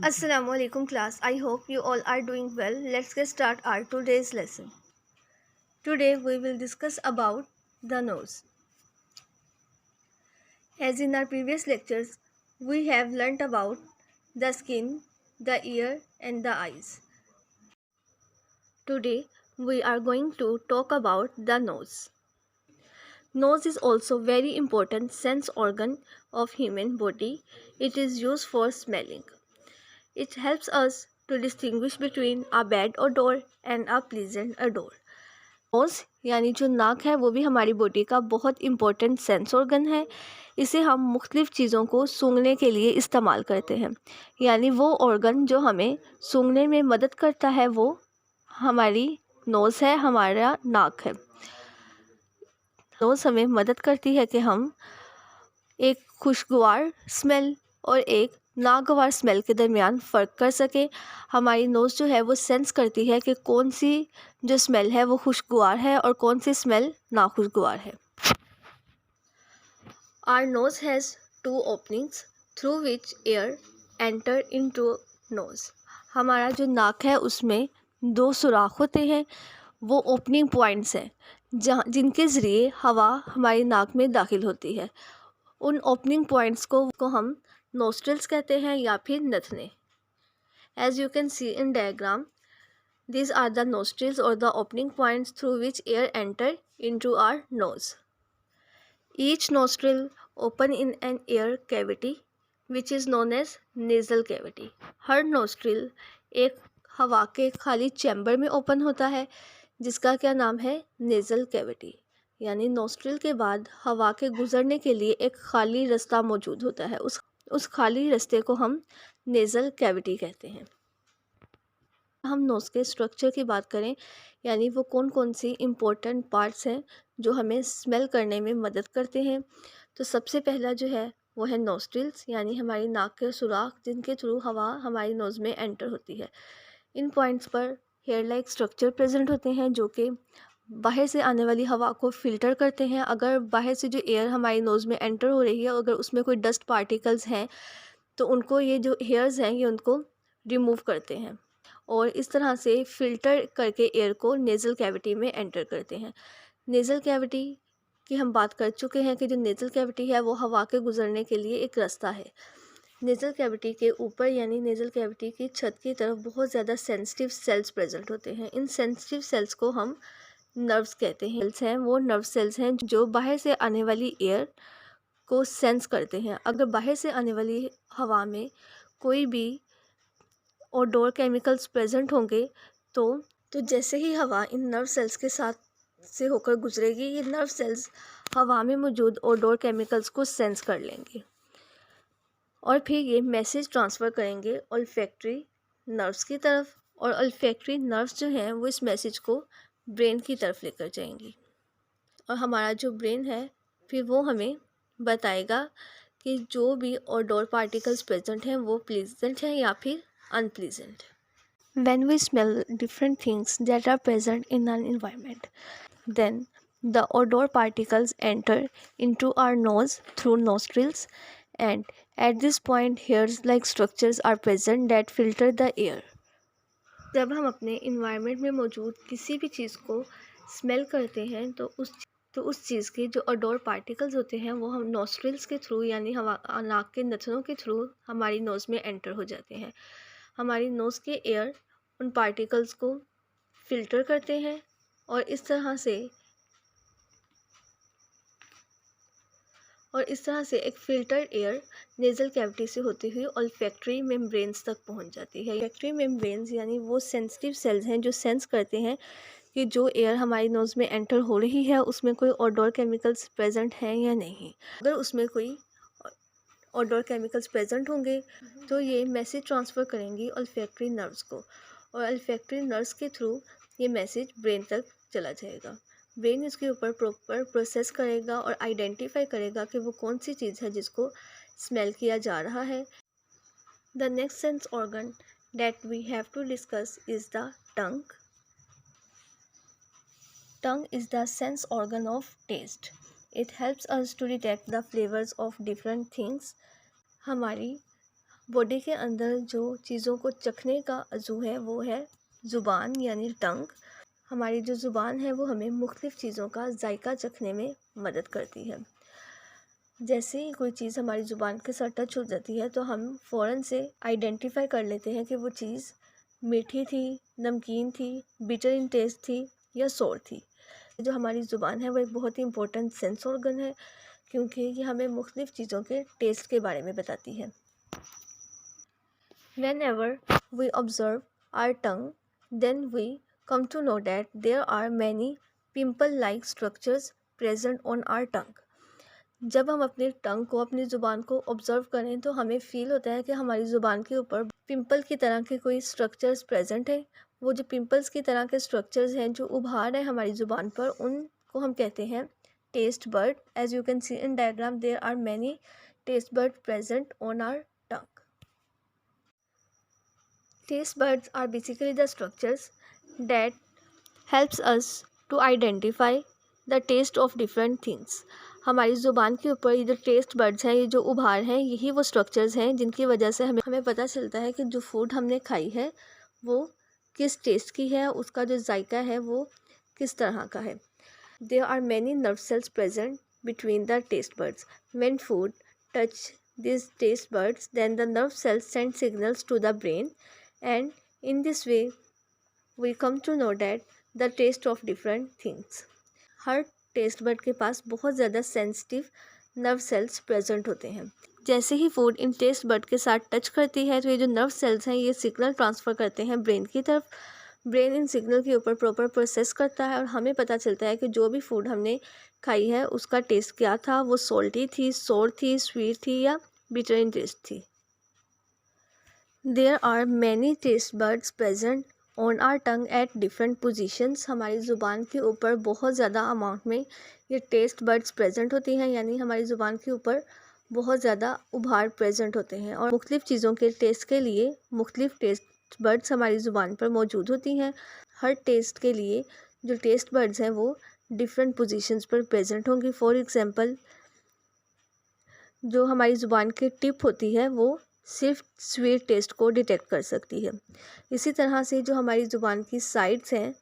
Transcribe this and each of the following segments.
Assalamualaikum class. I hope you all are doing well. Let's get start our today's lesson. Today we will discuss about the nose. As in our previous lectures, we have learnt about the skin, the ear and the eyes. Today we are going to talk about the nose. Nose is also very important sense organ of human body. It is used for smelling. It helps us to distinguish between a bad odor and a pleasant odor. Nose यानी जो नाक है वो भी हमारी body का बहुत important sense organ है। इसे हम मुख्तलिफ़ चीज़ों को सूंघने के लिए इस्तेमाल करते हैं। यानी वो ऑर्गन जो हमें सूंघने में मदद करता है वो हमारी नोज़ है, हमारा नाक है। नोज़ हमें मदद करती है कि हम एक खुशगवार स्मेल और एक नागवार स्मेल के दरमियान फ़र्क कर सके। हमारी नोज़ जो है वो सेंस करती है कि कौन सी जो स्मेल है वो खुशगवार है और कौन सी स्मेल नाखुशगवार है। Our nose has two openings through which air enter into nose. हमारा जो नाक है उसमें दो सुराख होते हैं, वो ओपनिंग पॉइंट्स हैं जहाँ जिनके ज़रिए हवा हमारी नाक में दाखिल होती है। उन ओपनिंग पॉइंट्स को हम नोस्ट्रिल्स कहते हैं या फिर नथने। As you can see in diagram, these are the nostrils or the opening points through which air enter into our nose. Each nostril open in an air cavity which is known as nasal cavity. Her nostril एक हवा के खाली chamber में open होता है जिसका क्या नाम है nasal cavity. यानी नोस्ट्रिल के बाद हवा के गुजरने के लिए एक खाली रास्ता मौजूद होता है। उस खाली रास्ते को हम नेज़ल कैविटी कहते हैं। हम नोज़ के स्ट्रक्चर की बात करें यानी वो कौन कौन सी इम्पोर्टेंट पार्ट्स हैं जो हमें स्मेल करने में मदद करते हैं, तो सबसे पहला जो है वो है नोस्ट्रिल्स यानी हमारी नाक के सुराख जिनके थ्रू हवा हमारी नोज़ में एंटर होती है। इन पॉइंट्स पर हेयर लाइक स्ट्रक्चर प्रेजेंट होते हैं जो कि बाहर से आने वाली हवा को फ़िल्टर करते हैं। अगर बाहर से जो एयर हमारी नोज़ में एंटर हो रही है, अगर उसमें कोई डस्ट पार्टिकल्स हैं तो उनको ये जो हेयर्स हैं ये उनको रिमूव करते हैं और इस तरह से फ़िल्टर करके एयर को नेज़ल कैविटी में एंटर करते हैं। नेज़ल कैविटी की हम बात कर चुके हैं कि जो नेज़ल कैविटी है वो हवा के गुजरने के लिए एक रास्ता है। नेज़ल कैविटी के ऊपर यानी नेज़ल कैविटी की छत की तरफ बहुत ज़्यादा सेंसिटिव सेल्स प्रेजेंट होते हैं। इन सेंसिटिव सेल्स को हम नर्व्स कहते हैं। सेल्स हैं वो नर्व सेल्स हैं जो बाहर से आने वाली एयर को सेंस करते हैं। अगर बाहर से आने वाली हवा में कोई भी ओडोर केमिकल्स प्रेजेंट होंगे तो जैसे ही हवा इन नर्व सेल्स के साथ से होकर गुजरेगी, ये नर्व सेल्स हवा में मौजूद ओडोर केमिकल्स को सेंस कर लेंगे और फिर ये मैसेज ट्रांसफ़र करेंगे ओल्फैक्टरी नर्व्स की तरफ और ओल्फैक्टरी नर्व्स जो हैं वो इस मैसेज को ब्रेन की तरफ लेकर जाएंगी और हमारा जो ब्रेन है फिर वो हमें बताएगा कि जो भी ओडोर पार्टिकल्स प्रेजेंट हैं वो प्लीजेंट हैं या फिर unpleasant. When we smell different things that are present in an environment, then the odor particles enter into our nose through nostrils, and at this point hairs like structures are present that filter the air. जब हम अपने environment में मौजूद किसी भी चीज़ को smell करते हैं तो उस चीज़ के जो अडोर पार्टिकल्स होते हैं वो हम नोस्ट्रिल्स के थ्रू यानी हवा नाक के नथनों के थ्रू हमारी नोज़ में एंटर हो जाते हैं। हमारी नोज़ के एयर उन पार्टिकल्स को फ़िल्टर करते हैं और इस तरह से एक फ़िल्टर्ड एयर नेज़ल कैविटी से होती हुई ओल्फैक्टरी मेम्ब्रेन्स तक पहुंच जाती है। ओल्फैक्टरी मेम्ब्रेन्स यानी वो सेंसिटिव सेल्स हैं जो सेंस करते हैं कि जो एयर हमारी नोज़ में एंटर हो रही है उसमें कोई ओडोर केमिकल्स प्रेजेंट हैं या नहीं। अगर उसमें कोई ओडोर केमिकल्स प्रेजेंट होंगे तो ये मैसेज ट्रांसफ़र करेंगी ओल्फैक्टरी नर्व्स को और ओल्फैक्टरी नर्व्स के थ्रू ये मैसेज ब्रेन तक चला जाएगा। ब्रेन इसके ऊपर प्रॉपर प्रोसेस करेगा और आइडेंटिफाई करेगा कि वो कौन सी चीज़ है जिसको स्मेल किया जा रहा है। The next sense organ that we have to discuss is the tongue. Tongue is the sense organ of taste. It helps us to detect the flavors of different things. हमारी बॉडी के अंदर जो चीज़ों को चखने का अज़ू है वो है ज़ुबान यानी टंग। हमारी जो ज़ुबान है वो हमें मुख्तलिफ़ चीज़ों का जायका चखने में मदद करती है। जैसे ही कोई चीज़ हमारी ज़ुबान के साथ टच हो जाती है तो हम फ़ौरन से आइडेंटिफ़ाई कर लेते हैं कि वो चीज़ मीठी थी, नमकीन थी, बिटर इन टेस्ट थी या सोर थी। जो हमारी ज़ुबान है वो एक बहुत ही इम्पोर्टेंट सेंस ऑर्गन है, क्योंकि ये हमें मुख्तलिफ़ चीज़ों के टेस्ट के बारे में बताती है। Whenever we observe our tongue, then we come to know that there are many pimple-like structures present on our tongue. जब हम अपने टंग को, अपनी ज़ुबान को ऑब्ज़र्व करें तो हमें फ़ील होता है कि हमारी ज़ुबान के ऊपर पिंपल की तरह के कोई स्ट्रक्चर्स प्रेजेंट है। वो जो पिंपल्स की तरह के स्ट्रक्चर्स हैं जो उभार है हमारी ज़ुबान पर, उनको हम कहते हैं taste bud. As you can see in diagram, there are many taste bud present on our tongue. Taste buds are basically the structures that helps us to identify the taste of different things. हमारी ज़ुबान के ऊपर ये जो taste buds हैं, ये जो उभार हैं, यही वो स्ट्रक्चर्स हैं जिनकी वजह से हमें पता चलता है कि जो फूड हमने खाई है वो किस टेस्ट की है, उसका जो जायका है वो किस तरह का है। There are many nerve cells present between the taste buds. When food touch these taste buds, then the nerve cells send signals to the brain, and in this way we come to know that the taste of different things. हर taste bud के पास बहुत ज़्यादा sensitive nerve cells present होते हैं। जैसे ही food in test bud के साथ टच करती है तो ये जो नर्व सेल्स हैं ये सिग्नल ट्रांसफ़र करते हैं ब्रेन की तरफ। ब्रेन इन सिग्नल के ऊपर प्रॉपर प्रोसेस करता है और हमें पता चलता है कि जो भी फूड हमने खाई है उसका टेस्ट क्या था, वो सॉल्टी थी, सोर थी, स्वीट थी या बिटर इन टेस्ट थी। There are many taste buds present on our tongue at different positions. हमारी ज़ुबान के ऊपर बहुत ज़्यादा अमाउंट में ये टेस्ट बर्ड्स प्रेजेंट होती हैं, यानी हमारी ज़ुबान के ऊपर बहुत ज़्यादा उभार प्रेजेंट होते हैं और मुख्तलिफ़ चीज़ों के टेस्ट के लिए मुख्तलिफ़ टेस्ट बर्ड्स हमारी ज़ुबान पर मौजूद होती हैं। हर टेस्ट के लिए जो टेस्ट बर्ड्स हैं वो डिफरेंट पोजीशंस पर प्रेजेंट होंगी। फॉर एग्ज़ाम्पल, जो हमारी ज़ुबान की टिप होती है वो सिर्फ स्वीट टेस्ट को डिटेक्ट कर सकती है। इसी तरह से जो हमारी ज़ुबान की साइड्स हैं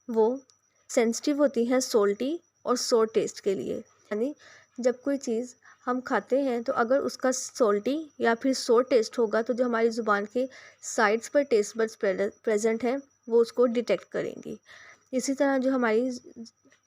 वो सेंसिटिव होती हैं सोल्टी और सोर टेस्ट के लिए। यानी जब कोई चीज़ हम खाते हैं तो अगर उसका सोल्टी या फिर सोर टेस्ट होगा तो जो हमारी ज़ुबान के साइड्स पर टेस्ट बड्स प्रेजेंट हैं वो उसको डिटेक्ट करेंगी। इसी तरह जो हमारी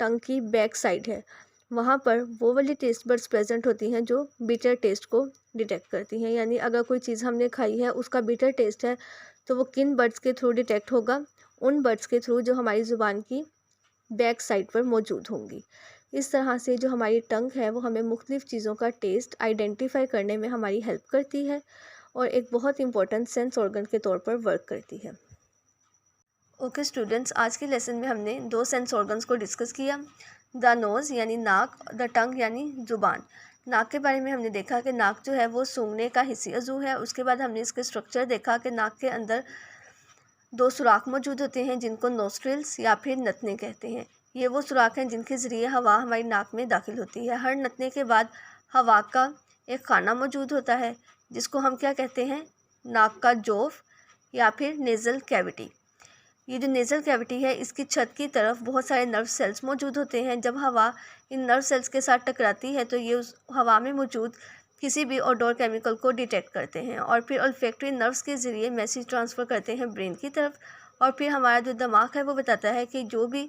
टंग की बैक साइड है वहाँ पर वो वाली टेस्ट बड्स प्रेजेंट होती हैं जो बिटर टेस्ट को डिटेक्ट करती हैं। यानी अगर कोई चीज़ हमने खाई है उसका बिटर टेस्ट है तो वो किन बड्स के थ्रू डिटेक्ट होगा, उन बड्स के थ्रू जो हमारी ज़ुबान की बैक साइड पर मौजूद होंगी। इस तरह से जो हमारी टंग है वो हमें मुख्तलिफ़ चीज़ों का टेस्ट आइडेंटिफाई करने में हमारी हेल्प करती है और एक बहुत इंपॉर्टेंट सेंस ऑर्गन के तौर पर वर्क करती है। ओके स्टूडेंट्स, आज के लेसन में हमने दो सेंस ऑर्गन्स को डिस्कस किया, द नोज़ यानी नाक, द टंग यानी ज़ुबान। नाक के बारे में हमने देखा कि नाक जो है वो सूंघने का हिस्सी अज़ू है। उसके बाद हमने इसके स्ट्रक्चर देखा कि नाक के अंदर दो सुराख मौजूद होते हैं जिनको नोस्ट्रिल्स या फिर नथने कहते हैं। ये वो सुराख हैं जिनके ज़रिए हवा हमारी नाक में दाखिल होती है। हर नथने के बाद हवा का एक खाना मौजूद होता है जिसको हम क्या कहते हैं, नाक का जोफ या फिर नेज़ल कैविटी। ये जो नेज़ल कैविटी है इसकी छत की तरफ बहुत सारे नर्व सेल्स मौजूद होते हैं। जब हवा इन नर्व सेल्स के साथ टकराती है तो ये उस हवा में मौजूद किसी भी ओडोर केमिकल को डिटेक्ट करते हैं और फिर ऑल्फैक्टरी नर्व्स के ज़रिए मैसेज ट्रांसफ़र करते हैं ब्रेन की तरफ और फिर हमारा जो दिमाग है वो बताता है कि जो भी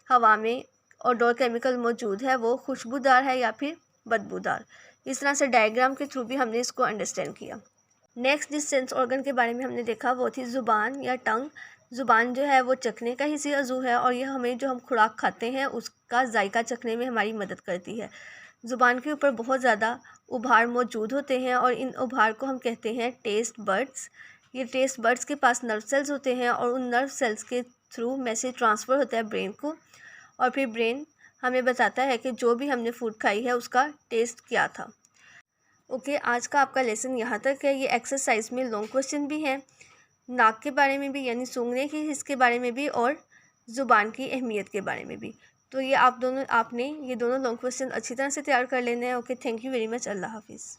हवा में ओडोर केमिकल मौजूद है वो खुशबूदार है या फिर बदबूदार। इस तरह से डायग्राम के थ्रू भी हमने इसको अंडरस्टैंड किया। नेक्स्ट जिस सेंस ऑर्गन के बारे में हमने देखा वो थी ज़ुबान या टंग। ज़ुबान जो है वो चखने का हिस्सा अज़ू है और यह हमें जो हम खुराक खाते हैं उसका जायका चखने में हमारी मदद करती है। ज़ुबान के ऊपर बहुत ज़्यादा उभार मौजूद होते हैं और इन उभार को हम कहते हैं टेस्ट बड्स। ये टेस्ट बड्स के पास नर्व सेल्स होते हैं और उन नर्व सेल्स के थ्रू मैसेज ट्रांसफ़र होता है ब्रेन को और फिर ब्रेन हमें बताता है कि जो भी हमने फूड खाई है उसका टेस्ट क्या था। ओके, आज का आपका लेसन यहाँ तक है। ये एक्सरसाइज में लॉन्ग क्वेश्चन भी हैं, नाक के बारे में भी यानी सूंघने के हिस्से के बारे में भी और ज़ुबान की अहमियत के बारे में भी। तो ये आपने ये दोनों लॉन्ग क्वेश्चन अच्छी तरह से तैयार कर लेने हैं। Okay, thank you very much. अल्लाह हाफिज़।